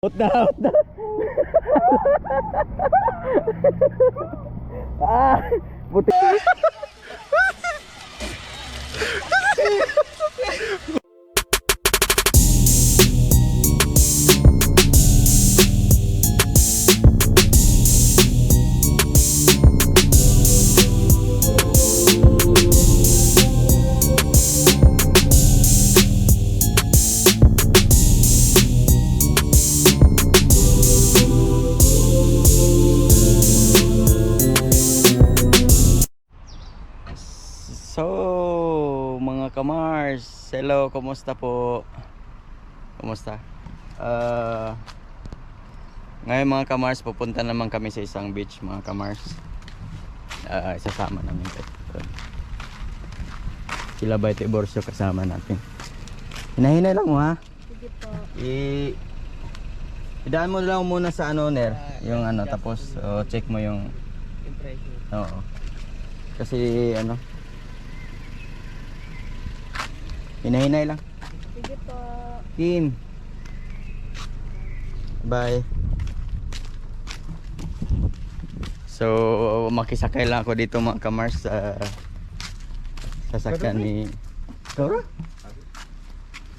Out na, out na. Ah, buti. So, mga kamars, hello, kumusta po? Kumusta? Ngayon mga kamars, pupunta naman kami sa isang beach mga kamars. Isasama namin kayo. Sila ba ito Borsyo kasama natin? Hinahinay lang mo ha? Sige po. Idaan mo lang muna sa ano Ner, yung ano, tapos check mo yung Impression. oo. Kasi ano, hinahinay lang. Sige po. Kim. Bye. So, makisakay lang ako dito mga kamars sa sasakyan ni Dora.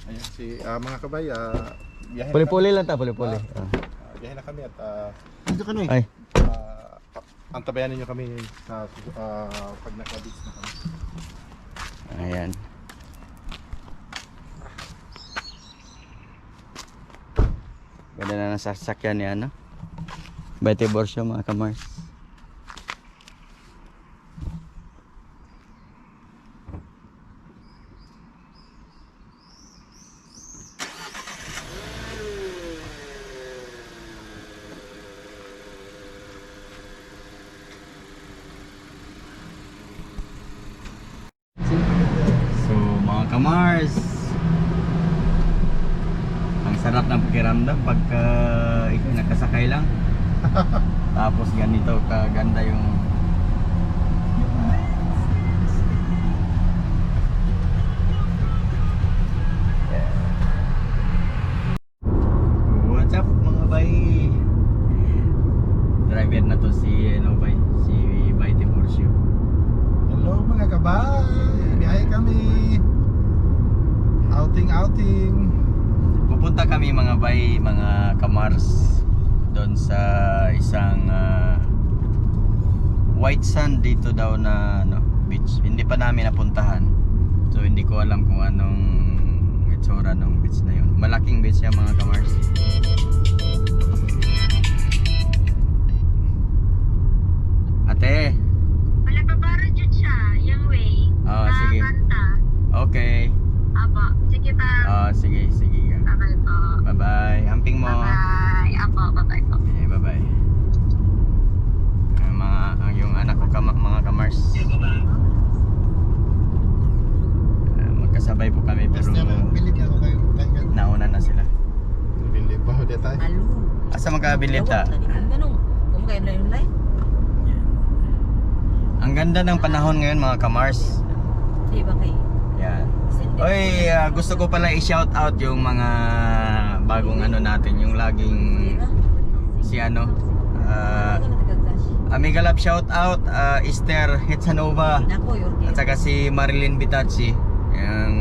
Ayan si mga kabay, biyahe Puli-puli lang ta, puli-puli. biyahe na kami at Dito ka na eh. Ay, antabayan ninyo kami sa pag naka-beach na kami. ayan. Ganda na ng sasakyan ni ano. Bete Borsyo mga kamars. So mga kamars, ang sarap ng pakiramdam pagka ikaw nakasakay lang. Tapos ganito kaganda yung what's up mga bay? Driver na to si ano bay? Si Bite Borsyo. Hello mga kabay, biyahe kami. Outing. Pupunta kami mga bay, mga kamars doon sa isang white sand dito daw na ano, beach. Hindi pa namin napuntahan. So hindi ko alam kung anong itsura ng beach na yun. Malaking beach yan mga kamars. Ate. Wala pa baro dyan siya, yung way. Oh, sige. Kanta. Okay. Apo, sige ta. Oh, sige. Bye-bye po. Bye-bye. Amping mo. Bye-bye. Apo, bye-bye po. Okay, bye-bye. Yung anak ko mga kamars. Magkasabay po kami pero Bilib na ako kayo. nauna na sila. Bilib ba ho tayo? Alo. Asa magkabilib ta? Tadi kung ganun. Kung kayo na yung live. Ang ganda ng panahon ngayon mga kamars. Di ba kayo? Yan. Oy, gusto ko pala i-shout out yung mga bagong ano natin, yung laging si ano Amiga Love shout out, Esther Hetsanova Ako yun. at saka si Marilyn Bitacci. Yung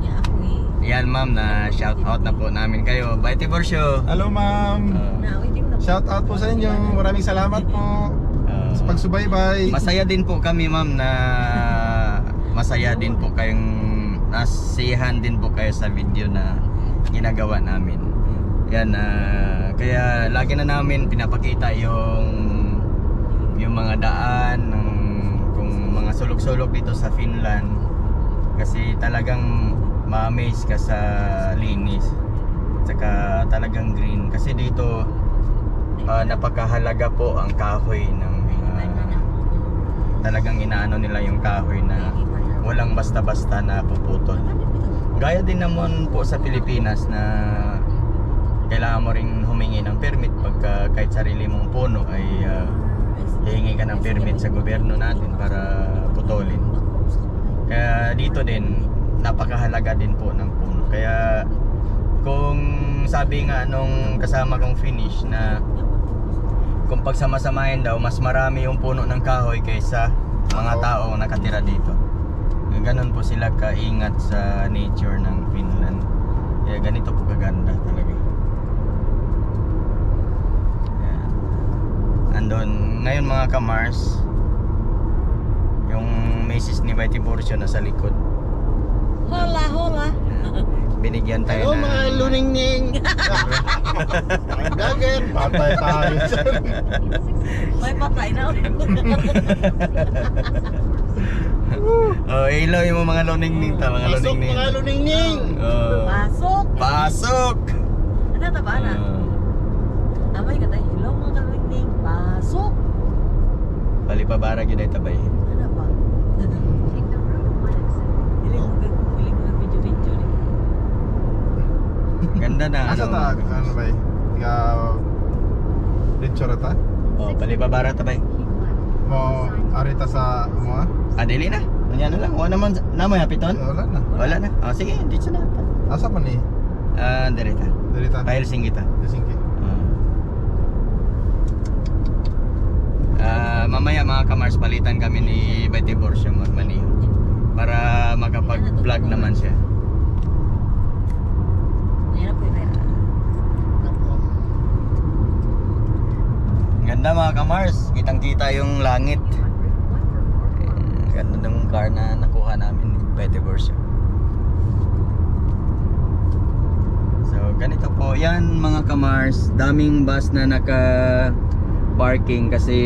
Ako eh. yan ma'am, na shout out na po namin kayo. Bite Borsyo. Hello ma'am. Shout out po sa inyo. Maraming salamat po sa pagsubaybay. Masaya din po kami ma'am na masaya din po kayong nasiyahan din po kayo sa video na ginagawa namin. Yan, kaya lagi na namin pinapakita yung mga daan kung mga sulok-sulok dito sa Finland kasi talagang ma-amaze ka sa linis saka talagang green kasi dito napakahalaga po ang kahoy ng talagang inaano nila yung kahoy na walang basta-basta na puputol. Gaya din naman po sa Pilipinas na kailangan mo ring humingi ng permit pagka kahit sarili mong puno ay hihingi ka ng permit sa gobyerno natin para putulin. Kaya dito din napakahalaga din po ng puno. Kaya kung sabi nga nung kasama kong finish na kung pagsama-samahin daw mas marami yung puno ng kahoy kaysa mga tao nakatira dito. Ganon po sila kaingat sa nature ng Finland. Kaya ganito po kaganda talaga. Ayan. Andun ngayon mga kamars, yung misis ni Whitey Borcio nasa likod. Hola, hola. Binigyan tayo Hello mga luningning! Vlogger! Patay tayo dyan. May patay na. Oh, ilaw yung mga loningning ta, mga Pasok loningning. mga luningning! Oh. Pasok. Pasok. Ano ta ba na? Amay ka tayo. Hello mga kalwinding. Pasok. Palipabara gyud ay tabay. Ano ba? Hiling mo video-video ni. Ganda na Asa ta? Ano ba? Tiga... Dito ta? Oh, palipabara tabay. Mo arita sa mo ah? Dili na. Unya na lang. Wala naman namoy hapiton. Wala na. Wala na. Oh, sige, dito na. Asa pa ni? Direta. Dirita. Pa-Helsinki ta. Helsinki. Mamaya mga kamars palitan kami ni Betty Borcio magmani para makapag-vlog naman siya. Ayan po yun. Ganda mga kamars, kitang-kita yung langit. Ganda ng car na nakuha namin ni Betty Borcio. So ganito po, yan mga kamars, daming bus na naka-parking kasi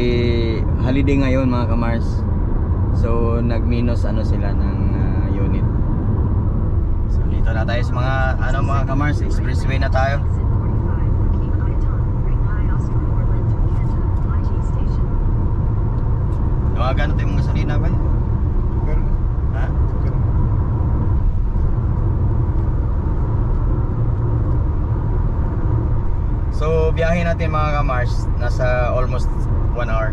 holiday ngayon mga kamars. So nag-minus ano sila ng unit. So dito na tayo sa mga mga kamars, expressway na tayo. Gano tayo mga gasolina ba? Pero Ha? pero So biyahe natin mga kamars, nasa almost 1 hour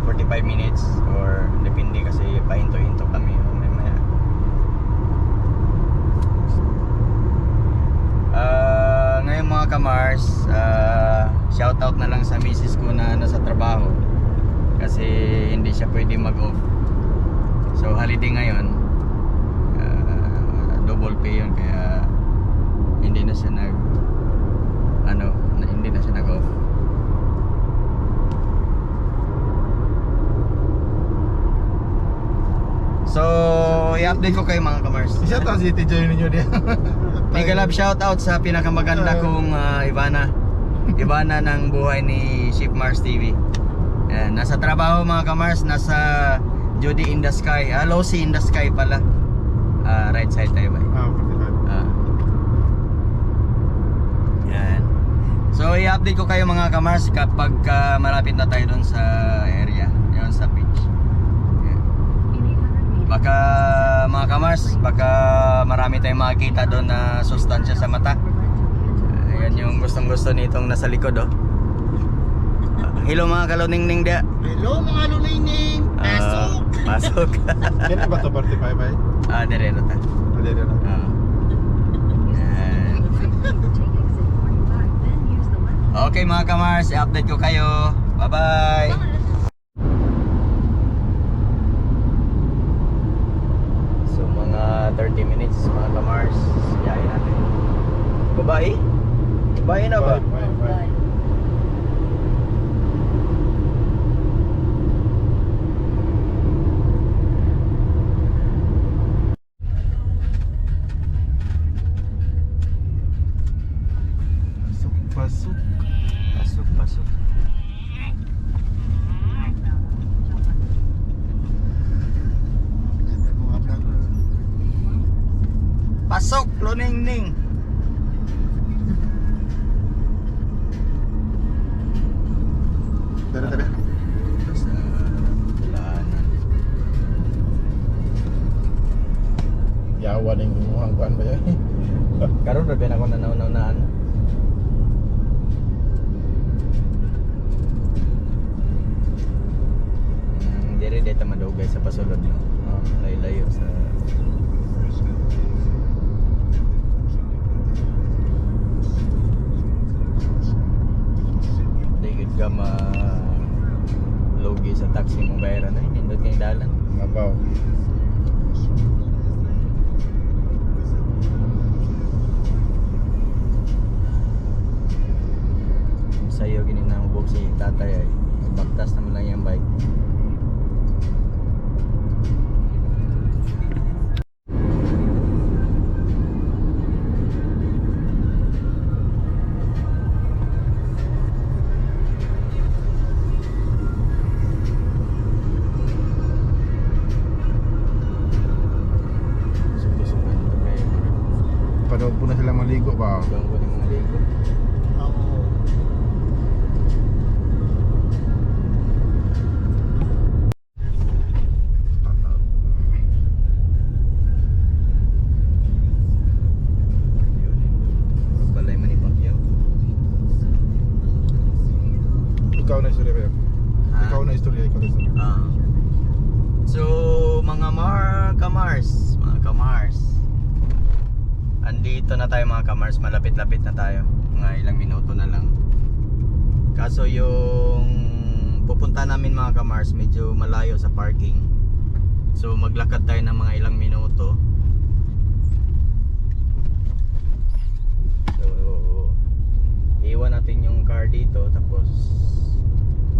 45 minutes or depende kasi pahinto-hinto kami mamaya. Ngayon mga kamars, shoutout na lang sa misis ko na nasa trabaho kasi hindi siya pwede mag-off. So holiday ngayon, double pay yun kaya hindi na siya hindi na siya nag-off. So i-update ko kayo mga kamars. isa ta si Joy ninyo diyan. Mega love shoutout sa pinakamaganda kong Ivana ng buhay ni Ship Mars TV. Nasa trabaho mga kamars, nasa Judy in the Sky, Losi in the Sky pala. Right side tayo ba? Yan. So i-update ko kayo mga kamars kapag malapit na tayo doon sa area, yun sa beach. Yan. Baka mga kamars, baka marami tayong makikita doon na sustansya sa mata. Yan yung gustong gusto nitong nasa likod oh. Hello mga kaluningning dia. Hello mga luningning! Pasok! Pasok. Kaya ba to 45 ba? Direro ta. Dito na. Yan. Okay mga kamars, i-update ko kayo. Bye bye. So mga 30 minutes mga kamars, yayin natin. Babae? Babae na ba? Bye. Pasok. Pasok, pasok. Mga vlogger. Pasok, luningning. Tara. Sa daanan. Yawa ning muhang kuan ba yan? Karon ra ben ako nanaw-naan. Dire dito madugay sa pasulod no. Layo-layo sa ka logi sa taxi mo bayaran ay nindot kay dalan. Mabaw. Sayo gini na ubog si tatay ay bagtas naman lang yung bike. Subusukan na kayo. Panood po na sila maligo ba? Hanggang ko ng mga ligo. Oo. Balay man ni Pacquiao. Ikaw na istorya ba yun? Ha? Ikaw na istorya. So mga kamars, andito na tayo mga kamars, malapit-lapit na tayo, mga ilang minuto na lang. Kaso yung pupunta namin mga kamars medyo malayo sa parking, so maglakad tayo ng mga ilang minuto. So iwan natin yung car dito, tapos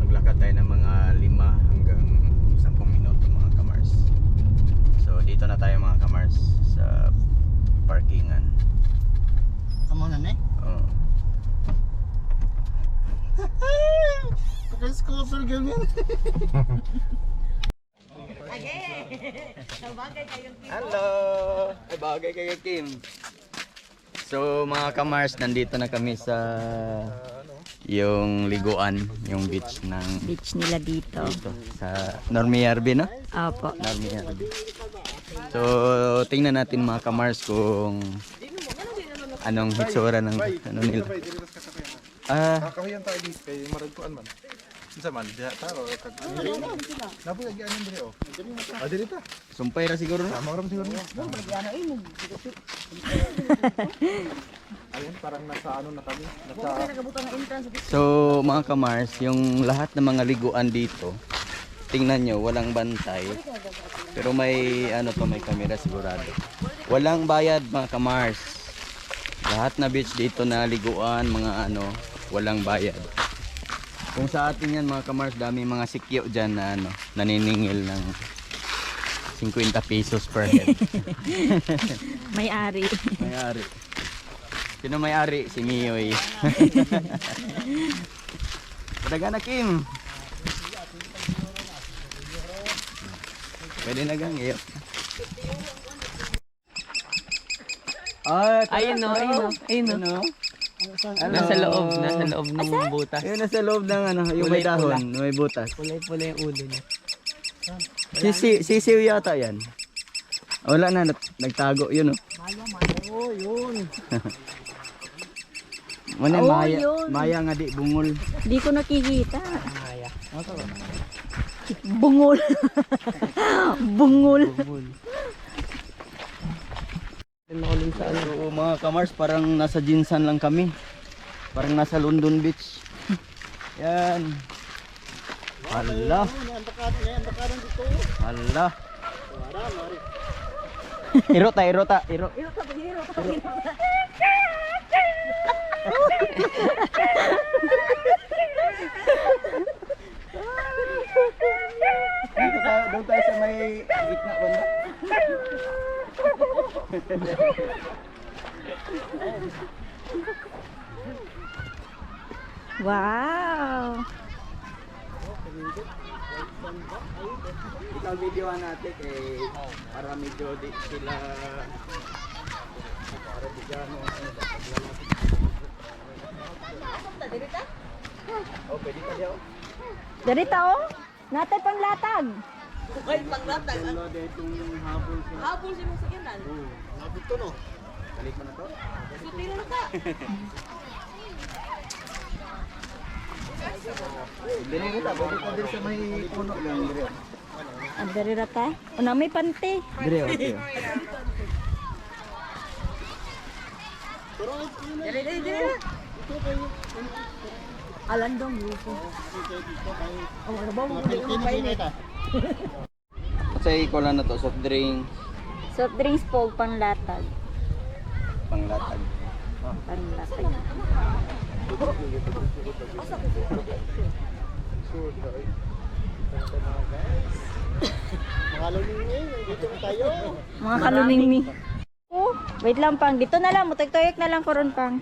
maglakad tayo ng mga 5 hanggang 10 minuto mga kamars. So dito na tayo mga kamars sa parkingan. Amo na, ne? Oh. Paka-scooter ganyan. Hello! Ay, bagay kayo Kim. So mga kamars, nandito na kami sa yung liguan, yung beach ng Beach nila dito. sa Normiarbe, no? Opo. Normiarbe. So tingnan natin mga kamars kung anong hitsura ng ano nila. Kakahuyan tayo dito kay maragkuan man. Unsa man diha taro kag. Napoy agi anon dire oh. Diri ta. Sumpay ra siguro, no? Tama ra siguro. Ayun parang nasa ano na kami. Nasa So mga kamars, yung lahat ng mga liguan dito, tingnan nyo, walang bantay. Pero may ano to, may camera sigurado. Walang bayad mga kamars. Lahat na beach dito na liguan, mga ano, walang bayad. Kung sa atin yan mga kamars, dami mga sikyo dyan na ano, naniningil ng 50 pesos per head. May-ari. May-ari. Sino may-ari? Si Mioy. Padaga na Kim. Pwede na gang iyo. Ayun no, ayun no. Nasa loob ng butas. Ayun nasa loob ng ano, yung may Kulay-pula. dahon, may butas. Pulay-pulay yung ulo niya. Sisiw yata yan. Wala na, nagtago yun oh. Oo, yun. Muna Oh, maya, yun. maya nga di bungol. Di ko nakikita. Bungol. Bungol. So mga kamars, parang nasa Jinsan lang kami. Parang nasa London Beach. Yan. Hala. Hala. Irota. Dito tayo, doon tayo sa may gitna banda. Wow. Ikaw videoan natin para medyo di sila para di gano Oh, pwede ka diyo. Darita oh. Natay panglatag. Ay, panglatag. Wala dito yung habol sa Habol si mong sakyanan. habol to no. Balik mo na to. Sutilo na ka. Dili kita, pwede ka din sa may puno lang dire. Ang darirata. Una may pante. Dire okay. Dali. Alandong grupo. Oh, ano ba mo Mga Pilipino painit? kita. Kasi ko lang na to, soft drink, Soft drinks po, panglatag. panglatag. Panglatag. Mga lumingi, dito na tayo. Mga kaluningni. Oh, wait lang pang. Dito na lang. Mutag-toyok na lang koron pang.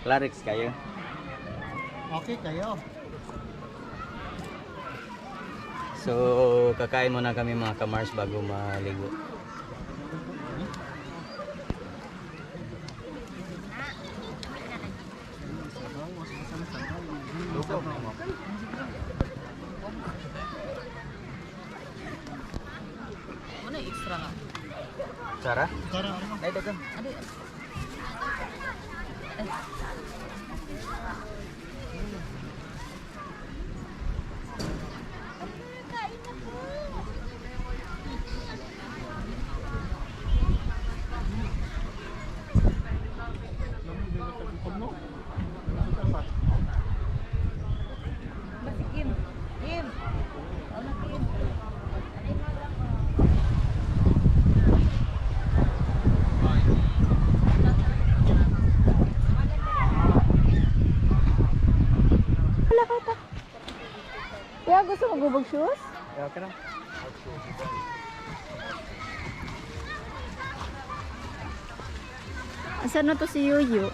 Clarix kayo. Okay kayo. So, kakain muna kami mga kamars bago maligo. Ano extra nga? Sarah? Tara, ano? Ay, dagang. Kim. Kim. Ano Kim? Wala ka ta. Kaya gusto mo gubog shoes? Okay na. Asan na to si Yuyu?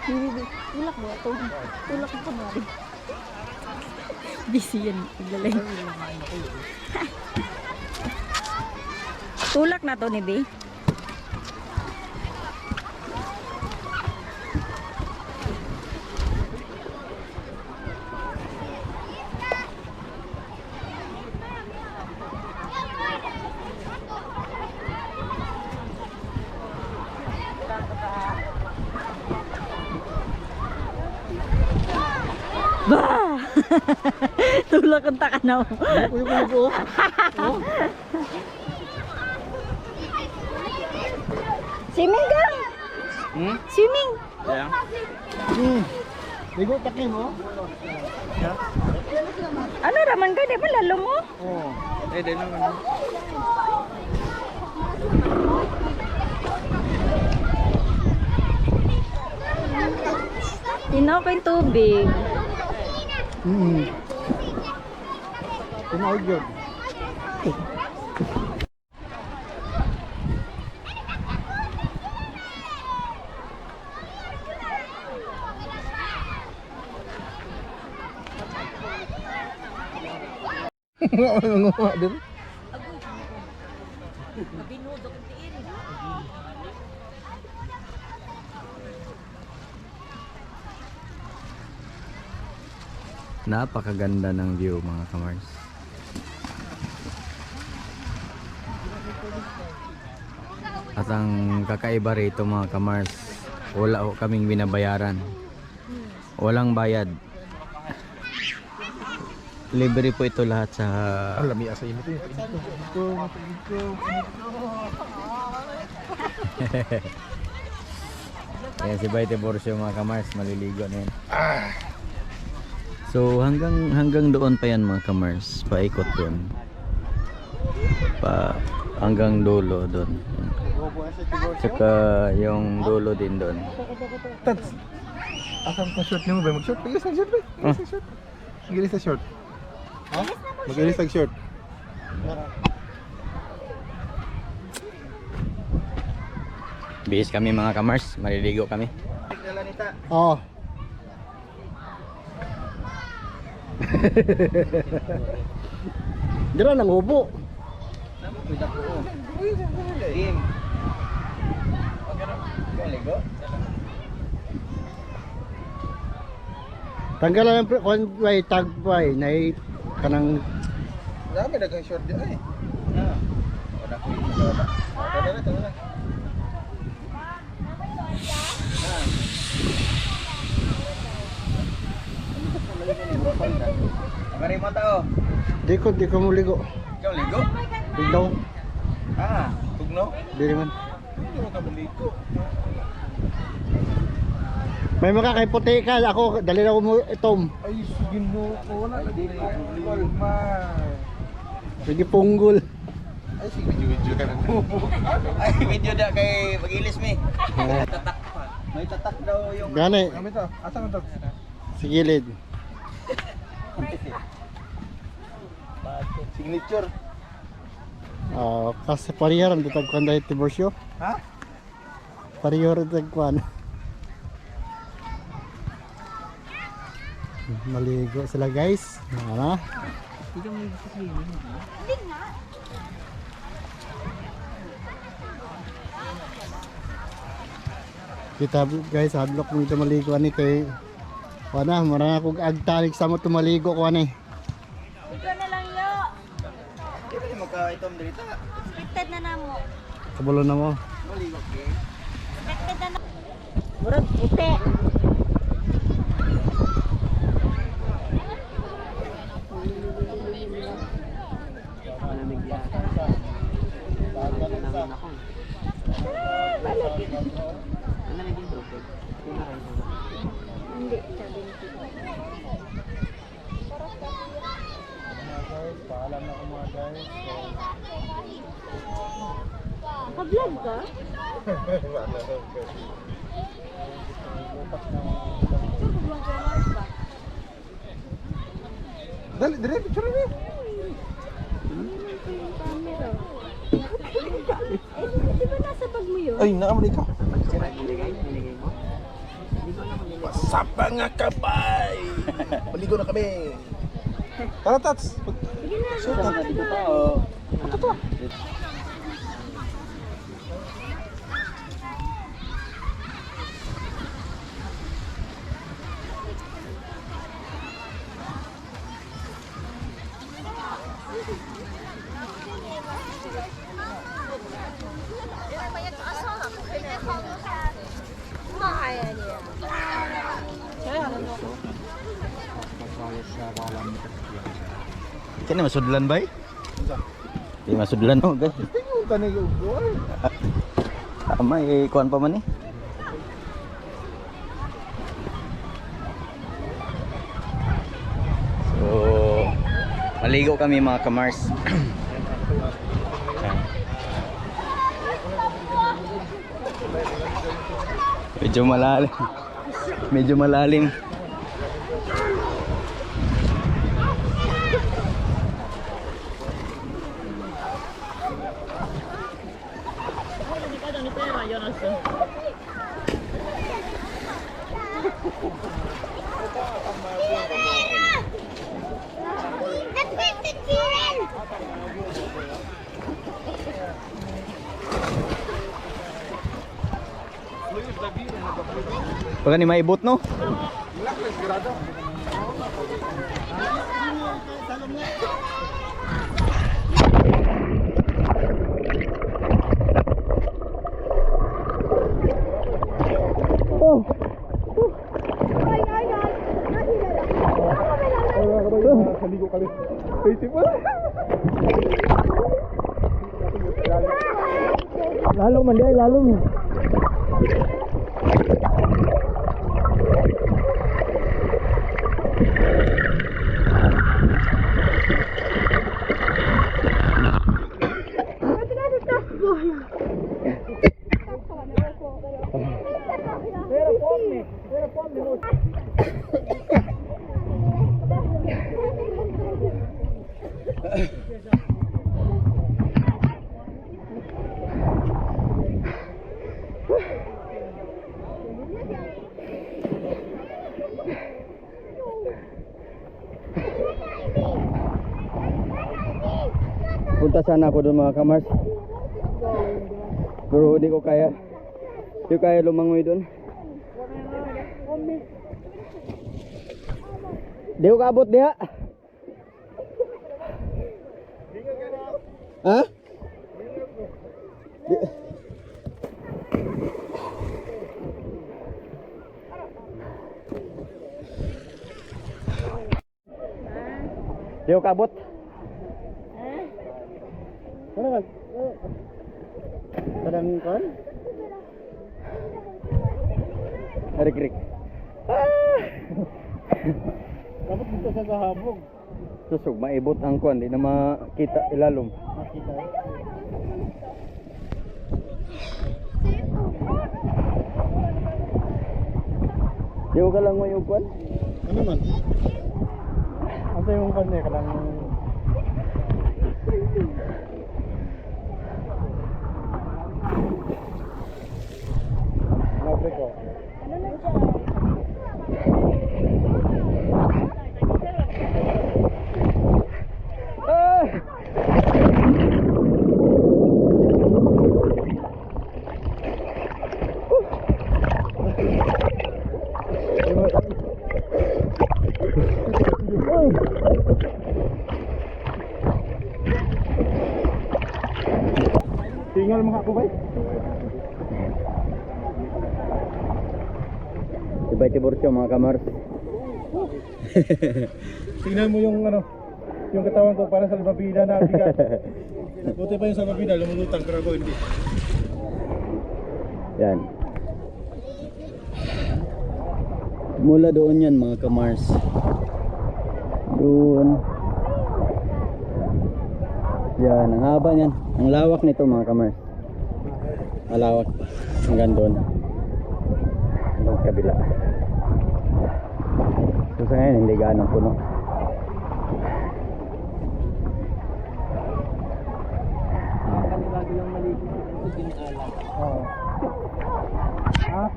Bibi, tulak mo. Tulak mo na rin. Busy yan. Iglalay. Tulak na to ni Bi. Bah! Tulak ang takanaw. Uy, uy. Swimming gang! Swimming! Yeah. Ligo takin mo. Ano raman ka? Di ba lalo mo? Oh. Eh, din naman. Tinaw ko yung tubig. Tinawag yun. Nga din. Mabinudo kung tiin. Napakaganda ng view mga kamars. At ang kakaiba rito mga kamars, wala ho kaming binabayaran. Walang bayad. Libre po ito lahat sa Lami asa init eh. Ayan si Baite Borsio mga kamars, maliligo na yan. So hanggang doon pa yan mga kamars, paikot doon. Hanggang dulo doon. Tsaka yung dulo din doon. Tats. Asam ka short nimo ba? Mag-short. Mag-ilis ng short ba? Mag-ilis ng short. Mag-ilis ng short. Ha? Mag-ilis ng short. Bihis kami mga kamars, maliligo kami. Oh. Dira nang hubo. Tanggalan ang kung may tag pa eh. Nay, kanang Dami dagang short di ay. Wala ko yung wala. Tara na. Mari mo tao. di ko muligo. Ikaw ligo? Bigdaw. Tugno? Dili man. Hindi mo ka maligo. May mga kay puti ka. Ako, dali na ko mo itom. Ay, sige mo ko. Wala na din ma. Sige punggol. Ay, sige, video ka na mo. Ay, video na kay Magilis mi. Tatak pa. May tatak daw yung Gani, Kami to. Asa man to? sa gilid. Signature. Kasi pariyaran ditag kuan dahil tiborsyo. Ha? Pariyaran ditag kuan. Maligo sila guys. Ano? Kita guys, hadlok mo ito maligo ani kay wala, marang akong agtalik sa mo tumaligo ko ani. Ikaw na lang yo. Di ba yung magka-itom dito? Expected na namo. Kabulo na mo. Maligo ke. Expected na na. Murag puti. Hindi, sabi ni Tito. Paalam na ko mga guys. Naka-vlog ka? Dali, dire, picture ni. Camera. Di ba nasa bag mo yun? Ay, naamali ka. Pasapa nga kabay. Paligo na kami. Tara, Tats. Sige na. Suka na dito tao. Kini masudlan bay? Di masudlan no guys. Tingnan ka na yung boy. May kuan pa man ni. So maligo kami mga kamars. Medyo malalim. Medyo malalim. Pagka ni maibot no? Saligo kami. Safety pa. Lalo man day, lalo mo. Punta sana ako doon mga kamars. Pero di ko kaya. Di ko kaya lumangoy doon. Di ko kaabot diha. Ha? Di ko kaabot. Ano ba? Kadang kon? Rik. Dapat dito sa gahabog. Susog, maibot ang kwan, di na makita ilalom. Makita. Di ko ka lang yung kwan? Ano man? Asa yung kan eh, kadang... Labre ko. Tinggal mga kubay. Ibay tibursyo mga kamars. Tingnan mo yung ano, yung katawan ko para sa salbabida na bigat. Buti pa yung salbabida, lumulutang pero ako hindi. Yan. Mula doon yan mga kamars. Doon. Yan, ang haba niyan. Ang lawak nito mga kamars. Malawak. Hanggang doon. Hanggang kabila. So sa ngayon hindi ganong puno. Oo.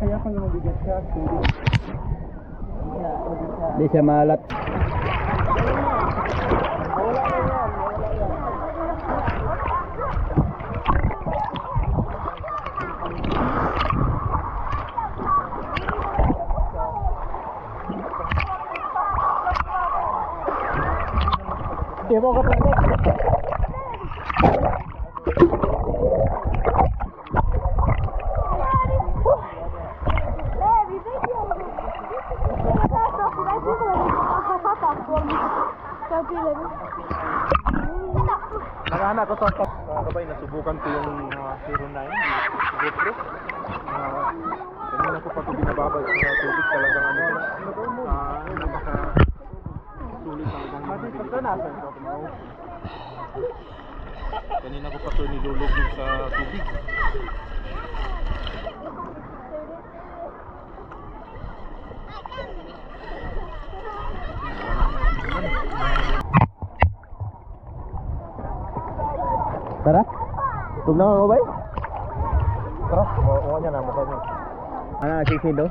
Kaya pag mabigat siya, hindi. Hindi siya malat. Di mo ka pala. Nag-anak ko sa kabay, nasubukan ko yung 09 GoPro. Kanina ko pa ito binababay sa tubig talagang ano, napaka-sulit talagang mabilis. Kanina ko pa ito nilulugog sa tubig. Tara. Tugnaw ako ba? Tara, mukha niya na, mukha niya. Ano, sisido?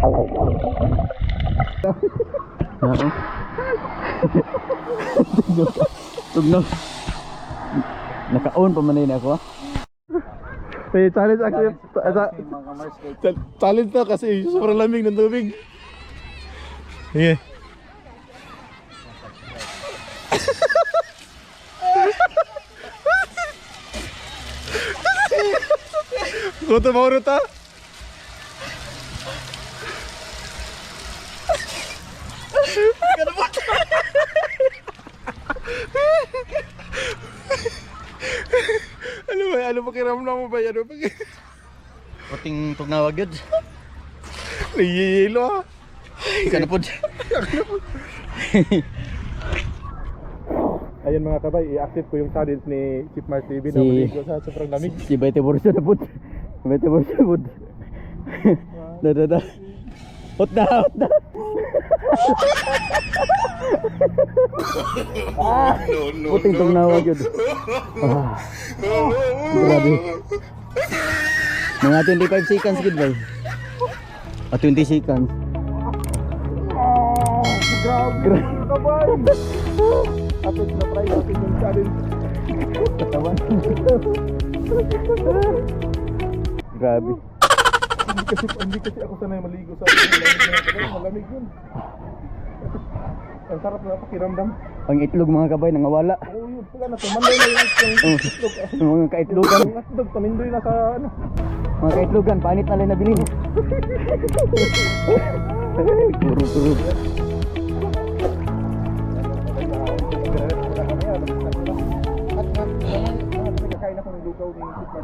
Oo. Tugnaw. Naka-on pa man din ako. Challenge accept. Challenge na kasi sobrang lamig ng tubig. Sige. Kuto mo rin ta? Ano ba kiramdam mo ba yan? Puting tugnawag yun. Nahihilo ha. Kanapod. Ayun mga kabay, i-accept ko yung challenge ni Chief Mars TV na maligo sa sobrang lamig. Si Baite Borso na pud. Baite Borso na pud. Da. Hot na. No. Puting tugnawag yun. Grabe. Mga 25 seconds gid ba? 20 seconds. Grabe kabay! Atod na try natin yung challenge. Katawan. Grabe. Hindi kasi ako sanay maligo sa malamig. Malamig yun. Ang sarap na pakiramdam. Ang itlog mga kabay nangawala. Oo yun. Wala na. Tumanday na yung itlog. Mga kaitlogan. Yung itlog, tamindoy na sa ano. Mga kaitlogan, panit na lang nabili. Turo. Kakain ako ng lugaw ni Super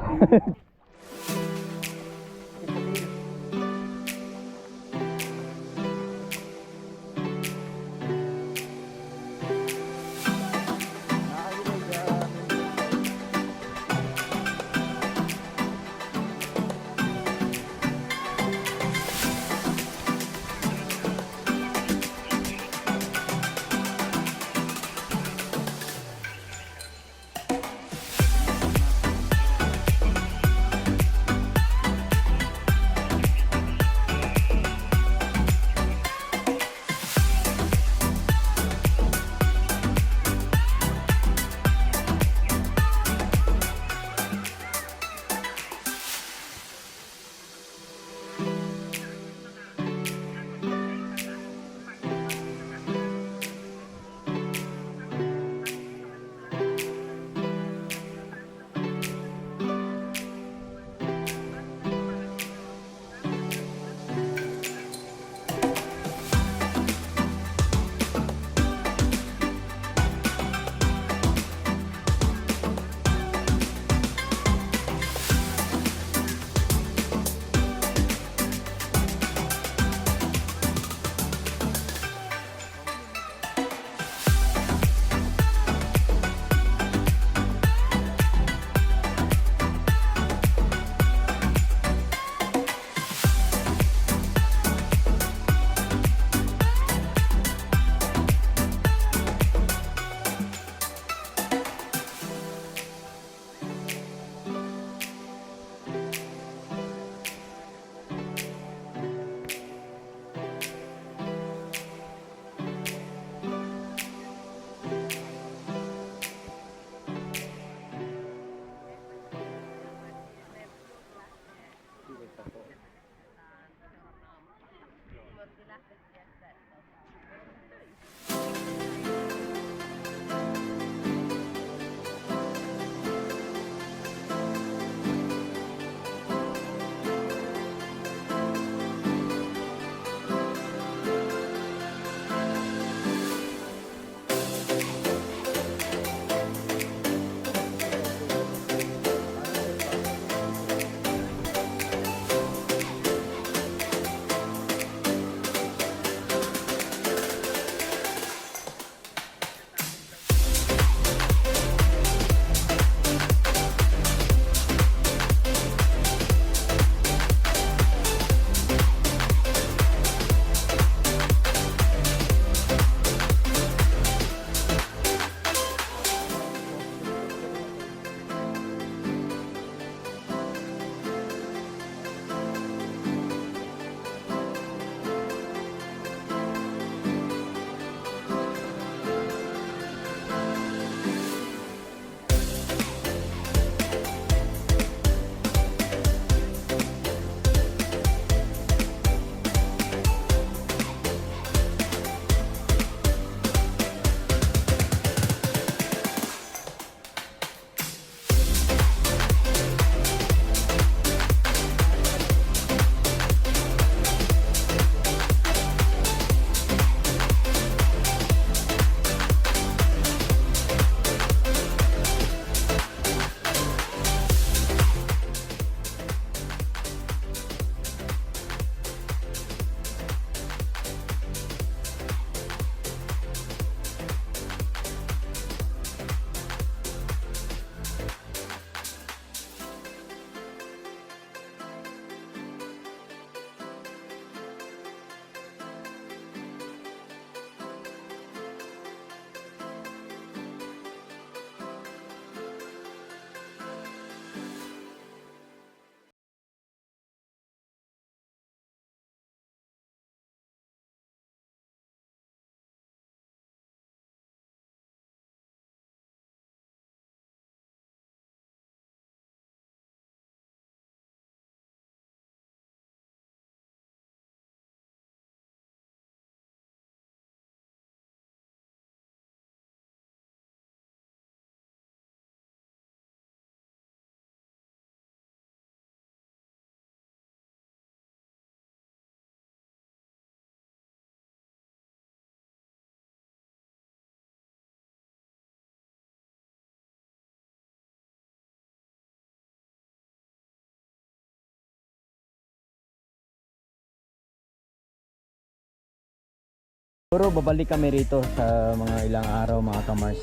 Siguro babalik kami rito sa mga ilang araw mga kamars.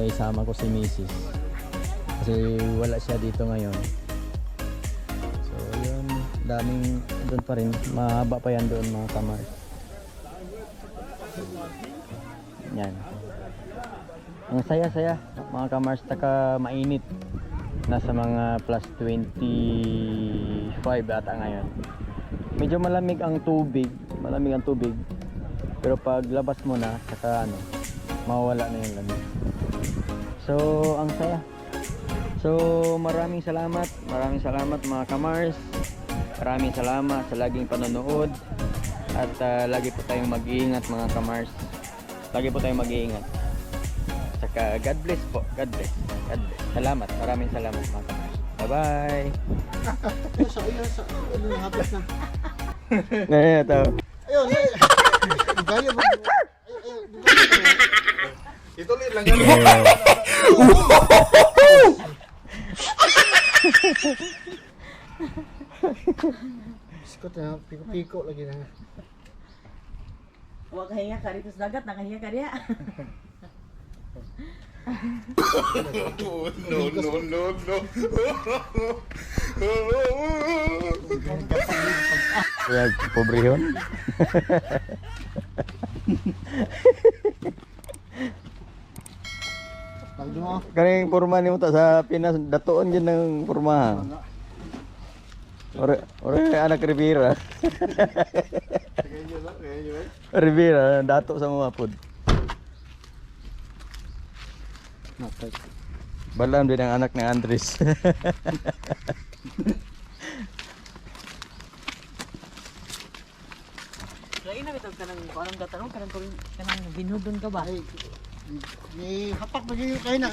Isama ko si Mrs. Kasi wala siya dito ngayon. So yun, daming doon pa rin. Mahaba pa yan doon mga kamars. Yan. Ang saya-saya mga kamars, taka mainit. Nasa mga plus 25 ata ngayon. Medyo malamig ang tubig. Pero pag labas mo na, saka mawala na yung lamig. So, ang saya. So, maraming salamat mga kamars. Maraming salamat sa laging panonood. At lagi po tayong mag-iingat mga kamars. Lagi po tayong mag-iingat. Saka God bless po. God bless. Salamat. Maraming salamat mga kamars. Bye-bye. Haplas na. Ngayon ito. Ayun, gaya mo. Ituloy lang ganun. Biskot na, piko-piko lagi na. Huwag kahinga ka rito sa dagat, nakahinga ka diya. Kaya pobre yun. Pag mo. Kaning porma ni mo ta sa Pinas, datoon yun ng porma. Ore anak Rivera. Rivera, dato sa mga pod. Balam din ang anak ng Andres. Lain na bitog kanang parang gatanong kanang binudon ka ba? Ay, may hapak ba kayo na?